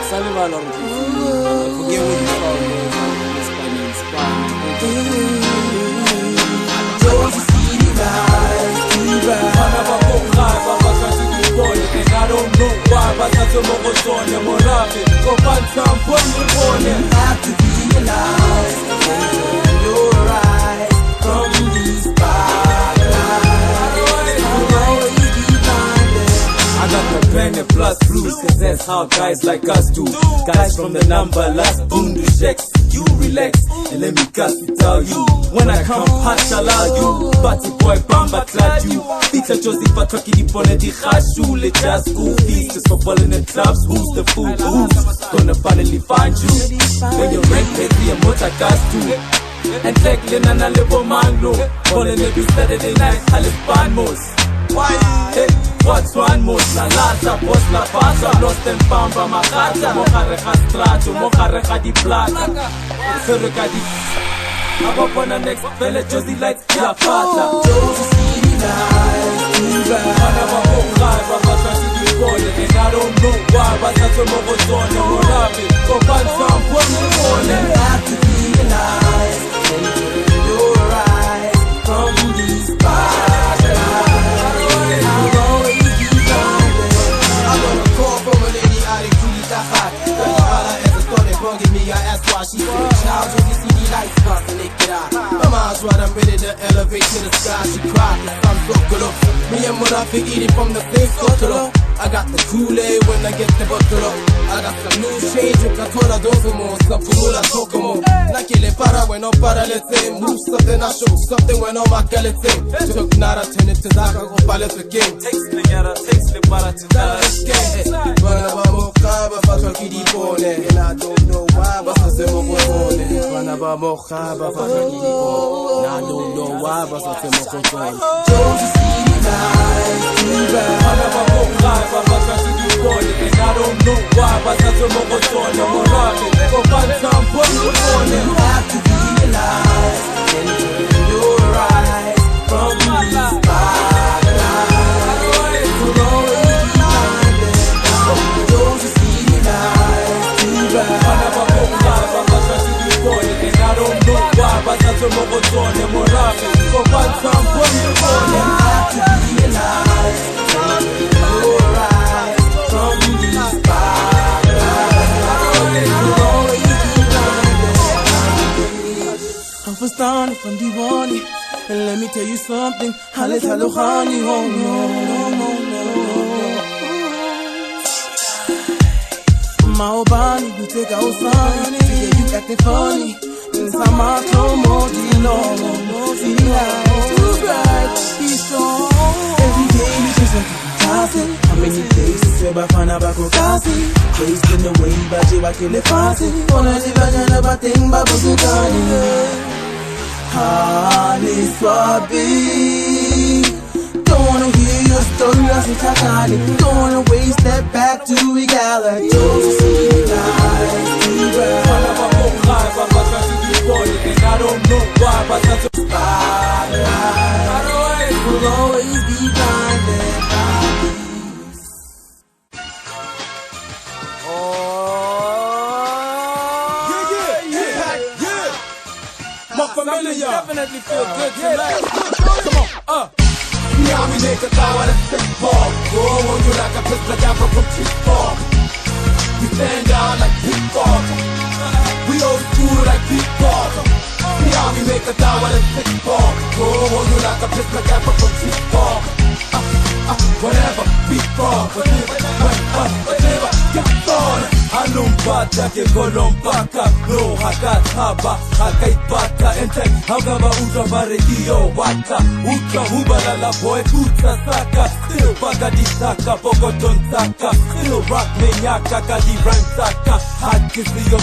Salibala forget what you call me. Jozi see the lies, and I don't know why, but that's a Morafe Morafe. Go find some fun with one. You have to realize when you're right from these spotlights. I got the pen and plus blues, cause that's how guys like us do. Guys from the number last boom do checks. You relax and let me tell you. When I come hot, I'll you. Party boy, bamba clad you. Feature Jozi for trucky deep on the khashu. Let just school fees just for balling in clubs. Who's the fool? Who's gonna finally find you? When your rent pays me a motor gas too. And take Lena Levo Manglo. Balling every Saturday night, Halifan most. Why? Hey, what's one most? La lata, post la pasa. Lost and bamba makata. Mokareha strato, mokareha di plata. Ferragadi. I'm up on the next fella, Jozi lights, yeah, fata. Jozi see the lights, I never go live, I'm not trying to be recorded. And I don't know why, but that's a Morafe Morafe. Go find some fun in the morning. You have to realize when you're right from these spotlights. I'll always be blinded. I got a call from a lady out in Kuli, that's hot. As I started bugging me, I asked why she said, child, Jozi see the lights, bustin' naked eye. My mind's right, I'm ready to elevate to the sky. She cried, I'm so good up. Me and Morafe eating from the same scuttle. I got the Kuli when I get the bottle up. I got some new change, you can call a dozumo. Some Pula, Tokomo. Nakile para when no para, let's say. Move something, I show something when no maka, let's say. Took nada, turn it to Zaka, go balance the game. Takes me para to the game. Morafe, but I keep on it. And I don't know why, but I say Morafe. Morafe, but I keep on. And I don't know why, but I say Morafe. Jozi see the lies, I never go live, but I try to be recorded. And I don't know why, but that's a Morafe. Go find some fun in the morning. You have to realize when you're right from these spotlights. You'll always be blinded. Jozi see the lies, I never go live, but I try to be recorded. And I don't know why, but that's a Morafe. Go find some fun in the morning. You have to realize when you're right from these spotlights. You'll always be blinded. I'm for starting from the morning. And let me tell you something. Halle Talohani, oh no. My old body, you take out sunny. Yeah, you acting funny. Inside my tomo, see the lights, too bright, he's strong. Every day you just like fantastic. How many days you say by Fana Bakokasi? Placed in the way, but you are killing fast. On a division of a thing, but Bukani. Hali Swabi. Don't wanna hear your story, that's what I got it. Don't wanna waste that back to reality. Jozi see the lights, too bright. I never go live, I'm not trying to be recorded. And I don't know why, but that's a spotlight. We'll always be blinded by these. Yeah. My familiar definitely feel good tonight. Come on, Now we make a tower that's big ball. Go on you like a pistol like I'm from T-Ball. We stand down like T-Ball. We old school like T-Ball. Now we make a tower that's big ball. Go on you like a pistol like I'm from T-Ball. Whatever, T-Ball. Whatever, get on. Alumpata ke kolompaka no hakataba hakaipata ente hagaba uta baredio wata uta hubalala boy uta saka still baka disaka pokoton saka still rock menyaka kadi rhyme saka hot kiss yo